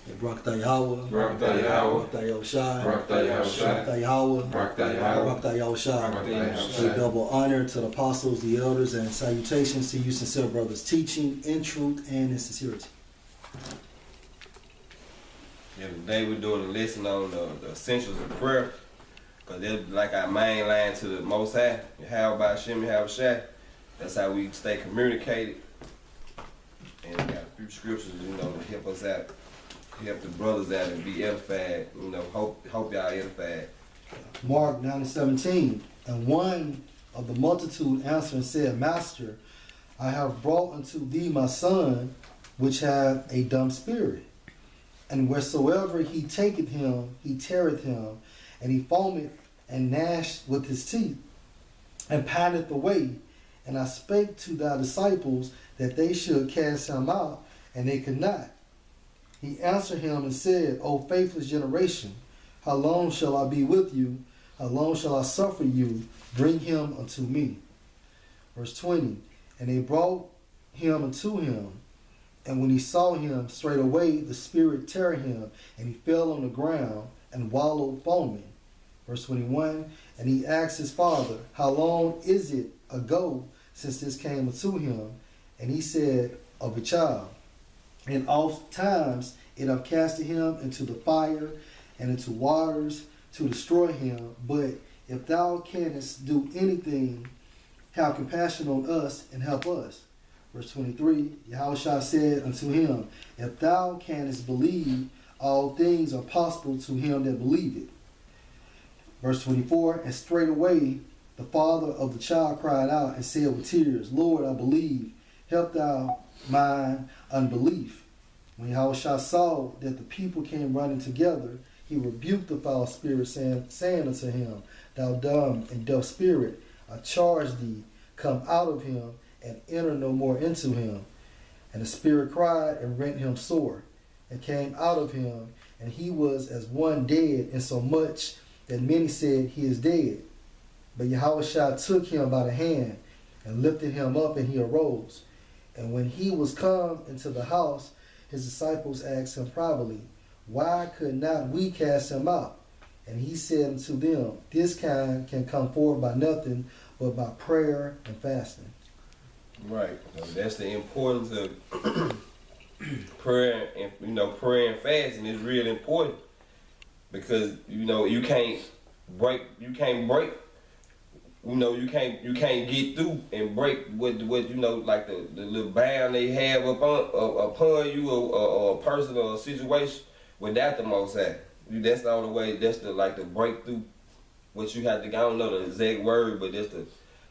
Barakatah Yahweh, Barakatah Yahweh, Barakatah Yahushai, Barakatah Yahushai, Barakatah Yahweh, Barakatah Yahweh, Barakatah Yahushai. Barakatah Yahushai. A double honor to the apostles, the elders, and salutations to you sincere brothers, teaching in truth and in sincerity. Yeah, today we're doing a lesson on the essentials of prayer, because that's like our main line to the Most High. How about Shem, how Shai? That's how we stay communicated. And we got a few scriptures, to help us out, help the brothers out and be edified. Hope y'all edified. Mark 9:17, and one of the multitude answered and said, Master, I have brought unto thee my son, which hath a dumb spirit. And wheresoever he taketh him, he teareth him, and he foameth and gnasheth with his teeth, and pineth away. And I spake to thy disciples that they should cast him out, and they could not. He answered him and said, O faithless generation, how long shall I be with you? How long shall I suffer you? Bring him unto me. Verse 20, and they brought him unto him. And when he saw him, straightway the spirit tear him, and he fell on the ground and wallowed foaming. Verse 21, and he asked his father, how long is it ago since this came unto him? And he said, of a child. And oft times it have casted him into the fire and into waters to destroy him. But if thou canst do anything, have compassion on us and help us. Verse 23, Yahushua said unto him, if thou canst believe, all things are possible to him that believeth. Verse 24, and straightway the father of the child cried out and said with tears, Lord, I believe, help thou mine unbelief. When Yahushua saw that the people came running together, he rebuked the foul spirit, saying unto him, thou dumb and deaf spirit, I charge thee, come out of him, and enter no more into him. And the spirit cried and rent him sore, and came out of him, and he was as one dead, insomuch that many said, he is dead. But Yahushua took him by the hand, and lifted him up, and he arose. And when he was come into the house, his disciples asked him privately, why could not we cast him out? And he said unto them, this kind can come forth by nothing but by prayer and fasting. Right. That's the importance of prayer, and prayer and fasting is really important, because you can't break. You can't get through and break what like the little bound they have upon you, or a person or a situation, without the Most High. That's the only way. That's the breakthrough. What you have to, I don't know the exact word, but that's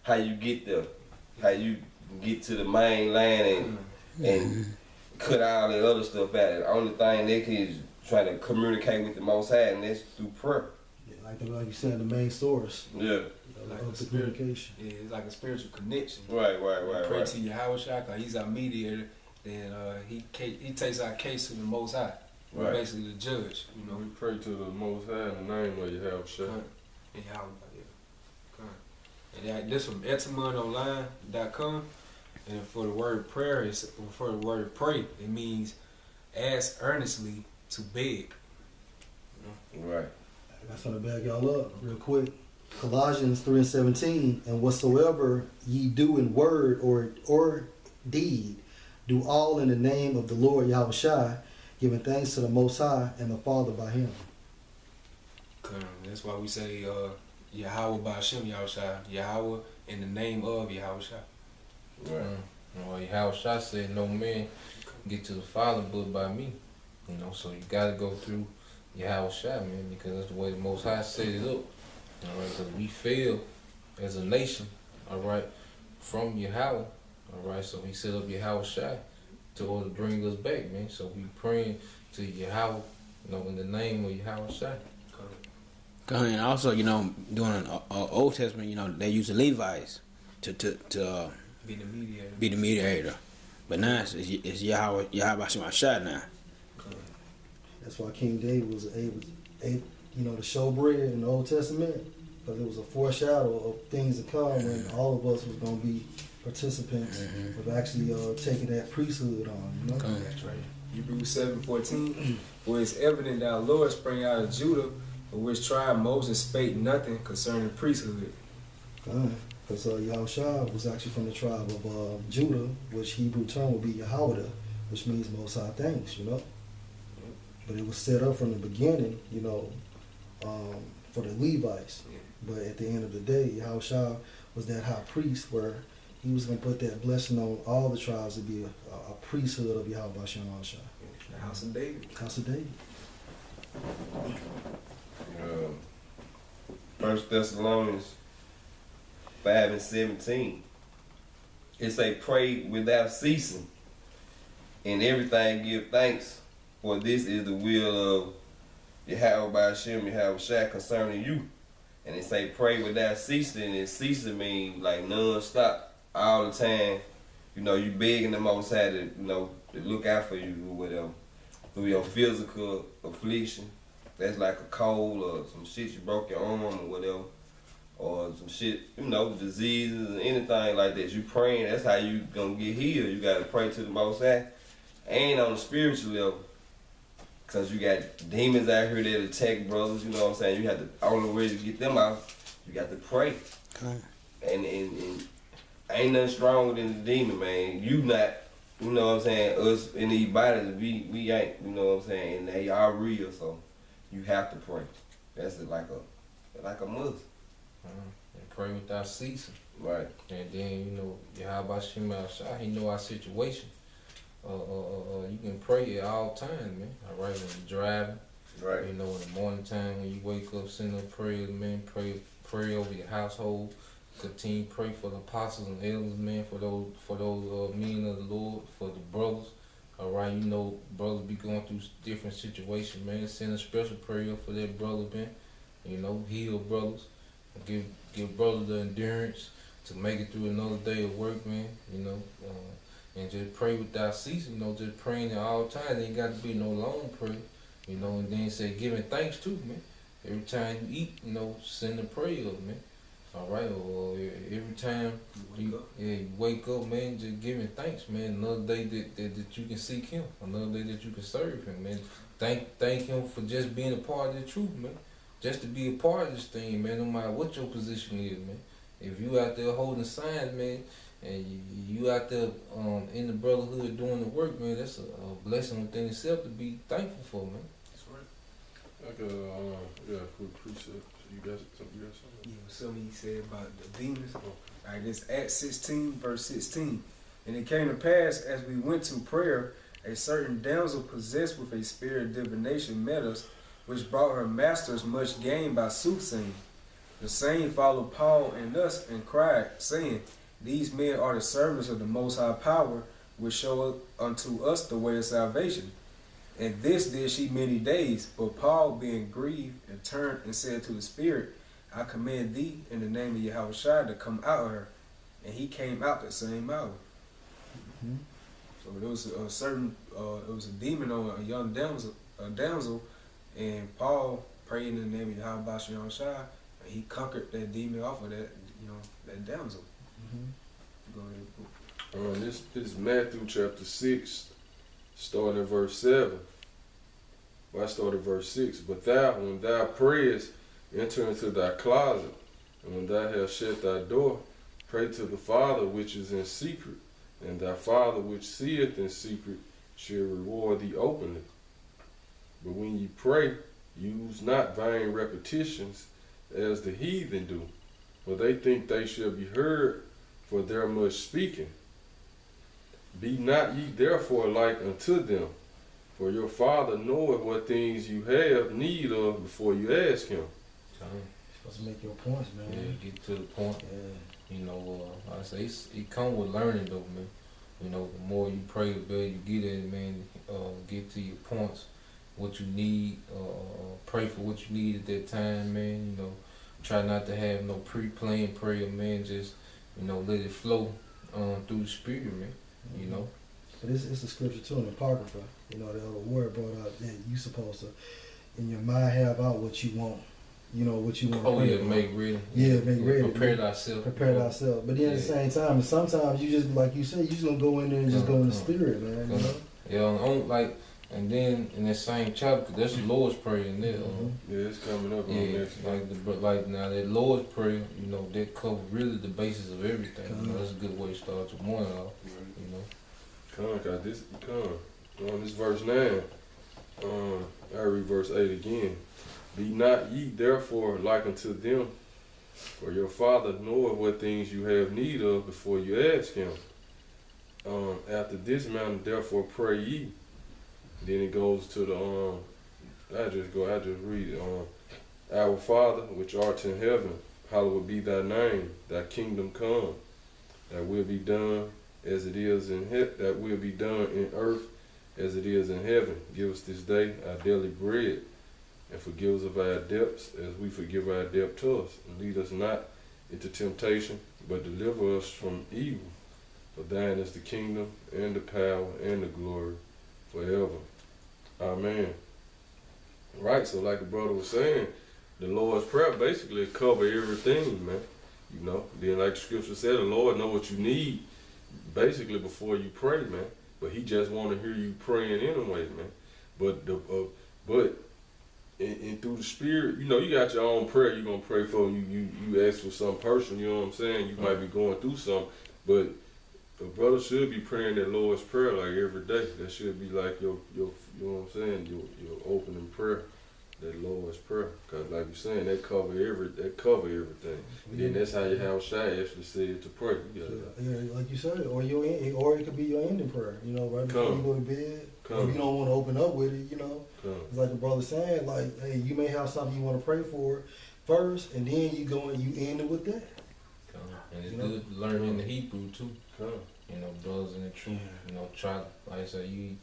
how you get to the main line and cut all that other stuff out. The only thing they can is try to communicate with the Most High, and that's through prayer. Yeah, like you said, the main source. Yeah. Like the communication. Yeah, it's like a spiritual connection. Right. Pray to Yahushua, because he's our mediator. Then he takes our case to the Most High. We're basically the judge. We pray to the Most High in the name of Yahushua. And this from etamononline.com. And for the word prayer, for the word pray, it means ask earnestly, to beg. Right. That's gonna back y'all up real quick. Colossians 3:17, and whatsoever ye do in word or deed, do all in the name of the Lord Yahushua, giving thanks to the Most High and the Father by him. That's why we say Yahweh by Hashem Yahushua, Yahweh in the name of Yahushua. Right. Well, Yahushua said, no man get to the Father but by me. So you got to go through Yahushua, man, because that's the way the Most High set it up. All right, because we fail as a nation, all right, from Yahweh, all right. So he set up Yahushua to order to bring us back, man. So we praying to Yahweh, in the name of Yahushua. And also, doing an Old Testament, they use the Levites to be the mediator. But now it's Yahweh Shemashah now. That's why King David was able to show bread in the Old Testament, because it was a foreshadow of things to come when all of us was going to be participants of actually taking that priesthood on. You know? That's right. Hebrews 7:14. For it's evident that our Lord sprang out of Judah, for which tribe Moses spake nothing concerning priesthood. Because Yahushua was actually from the tribe of Judah, which Hebrew term would be Yahweh, which means Most High Things, you know. But it was set up from the beginning, you know, for the Levites. But at the end of the day, Yahushua was that high priest where he was going to put that blessing on all the tribes to be a priesthood of Yahweh Shem Yahushua. The house of David. House of David. 1 Thessalonians 5:17. It say, pray without ceasing. In everything give thanks, for this is the will of Yahweh Shem Yahweh concerning you. And it say pray without ceasing, and ceasing means like non-stop, all the time. You know, you begging the Most High to, you know, to look out for you or whatever. Through your physical affliction, that's like a cold or some shit you broke your arm or whatever. Or some shit, you know, diseases and anything like that. You praying, that's how you gonna get healed. You gotta pray to the Most High. And on the spiritual level, because you got demons out here that attack brothers, you know what I'm saying? You have to, only way to get them out, you got to pray. Okay. And ain't nothing stronger than the demon, man. You not, you know what I'm saying? Us in these bodies, we ain't, you know what I'm saying? And they are real, so you have to pray. That's like a must. And pray without ceasing. Right. And then, you know, Yahweh Shem Yahweh, he know our situation. You can pray at all times, man. All right, when you're driving. Right. You know, in the morning time when you wake up, send up prayers, man. Pray over your household. Continue to pray for the apostles and elders, man. For those men of the Lord, for the brothers. All right, you know, brothers be going through different situations, man. Send a special prayer for that brother, man. You know, heal brothers. Give brothers the endurance to make it through another day of work, man. You know, and just pray without ceasing. You know, just praying at all times. Ain't got to be no long prayer. You know, and then say giving thanks too, man. Every time you eat, you know, send a prayer up, man. All right, or every time you wake up, man, just giving thanks, man. Another day that you can seek Him. Another day that you can serve Him, man. Thank Him for just being a part of the truth, man. Just to be a part of this thing, man, no matter what your position is, man. If you out there holding signs, man, and you out there in the brotherhood doing the work, man, that's a blessing within itself to be thankful for, man. That's right. I got a quick precept. You got something? Yeah, something he said about the demons. Alright, this Acts 16, verse 16. And it came to pass, as we went to prayer, a certain damsel possessed with a spirit of divination met us, which brought her masters much gain by soothsaying. The same followed Paul and us, and cried, saying, These men are the servants of the Most High Power, which show unto us the way of salvation. And this did she many days. But Paul, being grieved, and turned and said to the spirit, I command thee in the name of Yahushua to come out of her. And he came out the same hour. Mm-hmm. So there was a certain, it was a demon on a young damsel, and Paul prayed in the name of Yahweh Yahushua, and he conquered that demon off of that, you know, that damsel. Mm-hmm. Go ahead. This is Matthew chapter 6, starting at verse 7. Well, I started at verse 6. But thou, when thou prayest, enter into thy closet, and when thou hast shut thy door, pray to the Father which is in secret, and thy Father which seeth in secret shall reward thee openly. But when you pray, use not vain repetitions as the heathen do, for they think they shall be heard for their much speaking. Be not ye therefore like unto them, for your Father knoweth what things you have need of before you ask Him. You're supposed to make your points, man. Yeah, get to the point. Yeah. You know, I say it come with learning though, man. You know, the more you pray, the better you get at it, man. Get to your points, what you need. Pray for what you need at that time, man. You know, try not to have no pre-planned prayer, man. Just, you know, let it flow through the spirit, man. You know. But it's a scripture too, an apocrypha. You know, the other word brought out that you supposed to, in your mind, have out what you want. what you want to Oh pray yeah, for. make ready. Yeah, make ready. Prepare thyself. Prepare thyself. But then at the same time, sometimes you just, like you said, you just gonna go in there and just go in the spirit, man. Yeah, and then in that same chapter, that's the Lord's Prayer in there. Yeah, it's coming up on next. Like now that Lord's Prayer, that covers really the basis of everything. That's a good way to start your morning off. Come on this verse 9. I read verse 8 again. Be not ye therefore like unto them, for your Father knoweth what things you have need of before you ask him. After this manner therefore pray ye. Then it goes to the I just read it. Our Father which art in heaven, hallowed be thy name. Thy kingdom come. Thy will be done as it is in that will be done in earth as it is in heaven. Give us this day our daily bread, and forgive us of our debts as we forgive our debtors. And lead us not into temptation, but deliver us from evil. For thine is the kingdom, and the power, and the glory, forever. Amen. Right, so like the brother was saying, the Lord's Prayer basically cover everything, man. Then like the scripture said, the Lord know what you need, basically before you pray, man. But he just want to hear you praying anyway, man. But through the Spirit, you got your own prayer you're gonna pray for. You ask for some person, you know what I'm saying? You might be going through something, but a brother should be praying that Lord's Prayer like every day. That should be like your you know what I'm saying, your opening prayer, that Lord's Prayer. Cause like you're saying, that cover everything. And then that's how your house Shai actually said to pray. Like you said, or it could be your ending prayer. Right before you go to bed. If you don't want to open up with it, it's like the brother saying, like, hey, you may have something you want to pray for first, and then you go and you end it with that. And it's good learning the Hebrew too. Brothers in the truth. Try, like I said, you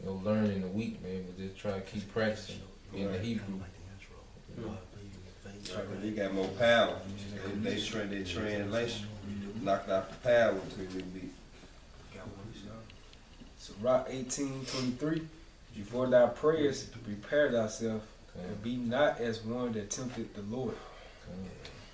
learn in the week, man, but just try to keep practicing in the Hebrew. They got more power. They translation knocked out the power until we beat. So Rock 18:23. Before thy prayers, prepare thyself, and be not as one that tempted the Lord.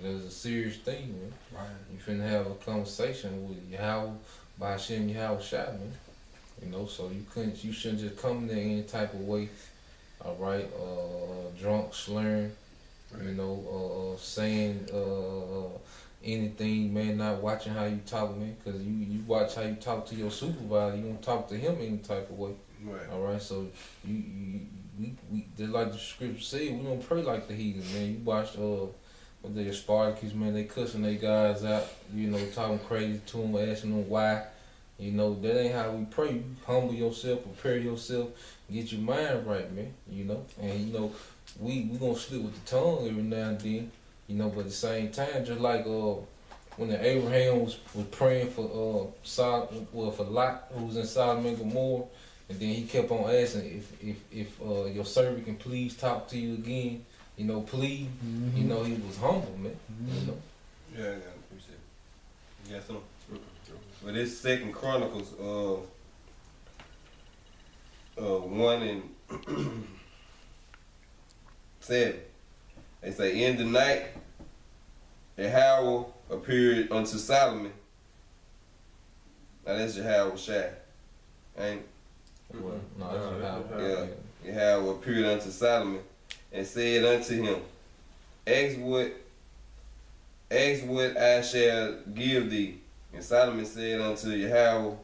That's a serious thing, man. Right. You finna have a conversation with Yahweh, by Hashem Yahweh Shai, man. So you shouldn't just come there any type of way, all right, drunk, slurring, saying anything, man, not watching how you talk, man, because you watch how you talk to your supervisor, you don't talk to him any type of way. Right. All right, so we just like the scripture said, we don't pray like the heathen, man. You watch the Spartacus, man, they cussing their guys out, talking crazy to them, asking them why. That ain't how we pray. You humble yourself, prepare yourself, get your mind right, man. And we gonna slip with the tongue every now and then. But at the same time, just like when Abraham was praying for Lot, who was in Sodom and Gomorrah, and then he kept on asking if your servant can please talk to you again, please. He was humble, man. Yeah, I appreciate it. You got some? But this 2 Chronicles 1 and 7. They say, in the night, Yahweh appeared unto Solomon. Now that's Yahweh Shai. Ain't it? Well, no, that's Yahweh appeared unto Solomon and said unto him, Ask what I shall give thee. And Solomon said unto Yahweh,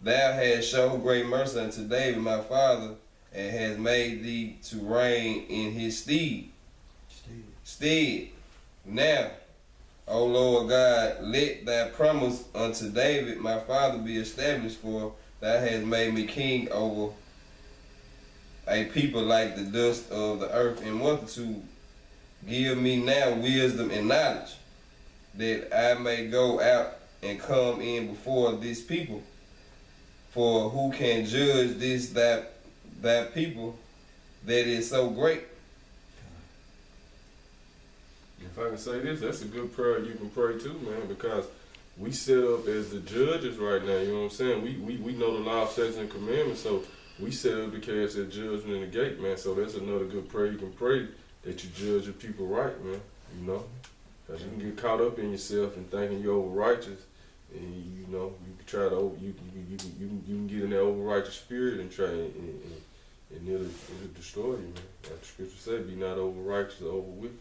Thou hast showed great mercy unto David my father, and hast made thee to reign in his stead. Now, O Lord God, let thy promise unto David my father be established, for thou hast made me king over a people like the dust of the earth in multitude. Give me now wisdom and knowledge, that I may go out and come in before this people. For who can judge this thy people that is so great? If I can say this, that's a good prayer you can pray too, man, because we set up as the judges right now, you know what I'm saying? We know the law, statutes, and commandments, so we set up to cast that judgment in the gate, man. So that's another good prayer you can pray that you judge your people right, man. You know, because you can get caught up in yourself and thinking you're over righteous, and you know you can try to you can get in that over righteous spirit and try and it'll destroy you, man. Like the scripture said, be not over righteous or over wicked.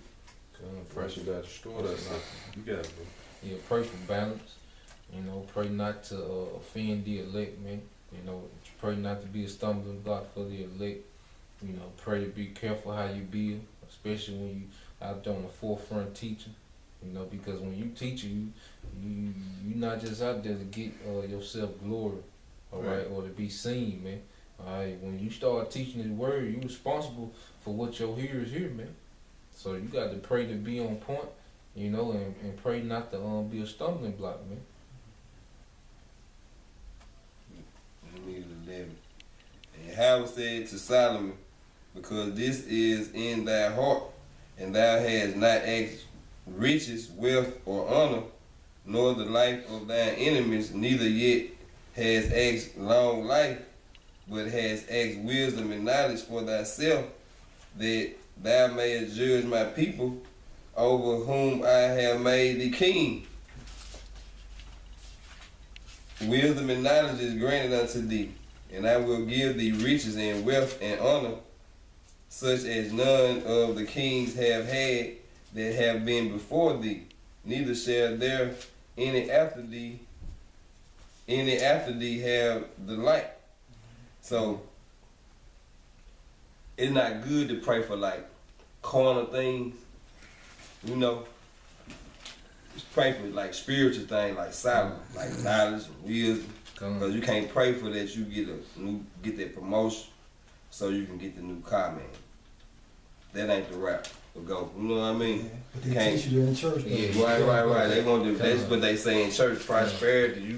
First you got to destroy that stuff. You got to. Yeah, pray for balance. You know, pray not to offend the elect, man. You know, pray not to be a stumbling block for the elect. You know, pray to be careful how you build, especially when you out there on the forefront teaching. You know, because when you teach, you're not just out there to get yourself glory, all right, or to be seen, man. All right, when you start teaching His word, you're responsible for what your hearers hear, man. So you got to pray to be on point, you know, and pray not to be a stumbling block, man. Leviticus 11. And Howard said to Solomon, because this is in thy heart, and thou hast not asked riches, wealth, or honor, nor the life of thine enemies, neither yet has asked long life, but has asked wisdom and knowledge for thyself, that thou mayest judge my people, over whom I have made thee king. Wisdom and knowledge is granted unto thee, and I will give thee riches and wealth and honor, such as none of the kings have had that have been before thee, neither shall there any after thee have the like. So it's not good to pray for like carnal things, you know. Just pray for like spiritual things, like Solomon, like knowledge and wisdom. Because you can't pray for that you get that promotion, so you can get the new car, man. That ain't the route to go. You know what I mean? But they teach you in church. Yeah, right. They gonna do. That's what they say in church. Prosperity.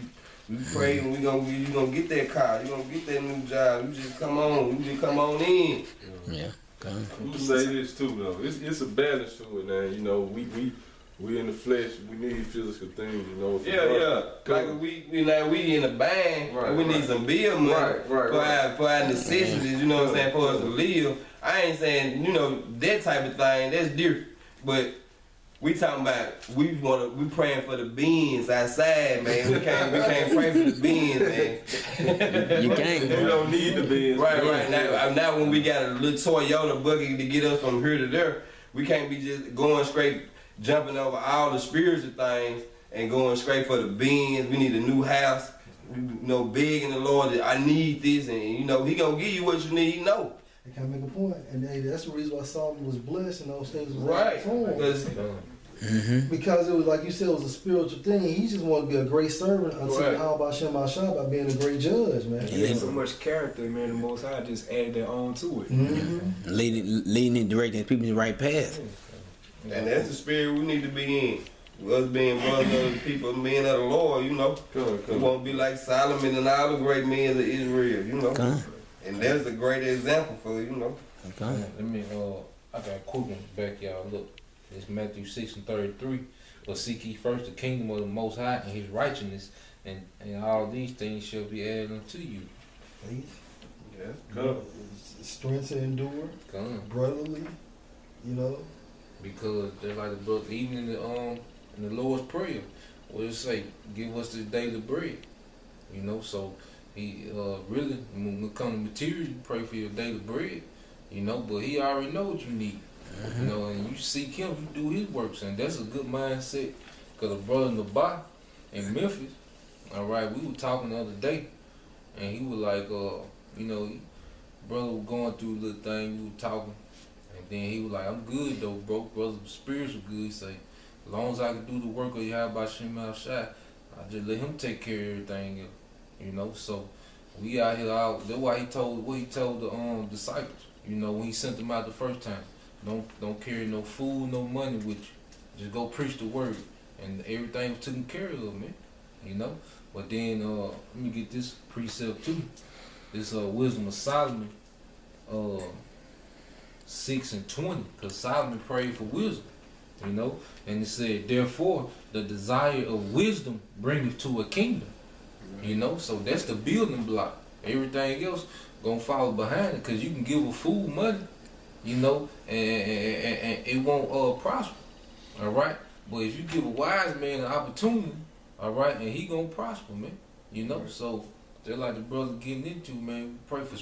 You pray and you gonna get that car. You gonna get that new job. You just come on. You just come on in. Yeah. I'm gonna say this too, though. It's a balance to it, man. You know, we in the flesh. We need physical things, you know. Yeah. Like we in the band. Right, we need some bill money for our necessities. You know what I'm saying? For us to live. I ain't saying, you know, that type of thing. That's different. But we talking about we praying for the beans outside, man. We can't pray for the beans, man. You can't. You don't need the beans. Right. Now when we got a little Toyota buggy to get us from here to there, we can't be just going straight, jumping over all the spiritual things and going straight for the beans. We need a new house. You know, begging the Lord that I need this, and you know He gonna give you what you need. No. They can't make a point, and that's the reason why Solomon was blessed and those things was right. Because it was like you said, it was a spiritual thing. He just wanted to be a great servant until how about Shem Ashah by being a great judge, man. He had so much character, man. The Most High just added their own to it. Leading and directing people in the right path. And that's the spirit we need to be in. Us being brothers of the people, men of the Lord, you know. We won't be like Solomon and all the great men of Israel, you know. And that's a great example for you know. Let me I got a quick one back, y'all. Look, it's Matthew 6:33. But seek ye first the kingdom of the Most High and His righteousness, and all these things shall be added unto you. Faith. Yeah. Strength to endure. Brotherly. You know. Because they're like the book, even in the Lord's Prayer, where it say, "Give us this daily bread." You know, so. He really, when it comes to material, you pray for your daily bread, you know, but He already knows what you need, you know, and you seek Him, you do His works, and that's a good mindset, because a brother in the bar in Memphis, all right, we were talking the other day, and he was like, you know, brother was going through a little thing, we were talking, and then he was like, I'm good though, bro, brother spiritual good, he say, as long as I can do the work of Yahweh Shem Shai, I just let Him take care of everything else. You know, so we out here out. That's why He told the disciples. You know, when He sent them out the first time, don't carry no food, no money with you. Just go preach the word, and everything was taken care of, man. You know. But then let me get this precept too. This Wisdom of Solomon, 6:20, because Solomon prayed for wisdom. You know, and it said, therefore, the desire of wisdom bringeth to a kingdom. You know, so that's the building block. Everything else gonna follow behind it, because you can give a fool money, you know, and it won't prosper. All right, but if you give a wise man an opportunity, all right, and he gonna prosper, man. You know, so just like the brother getting into, man, pray for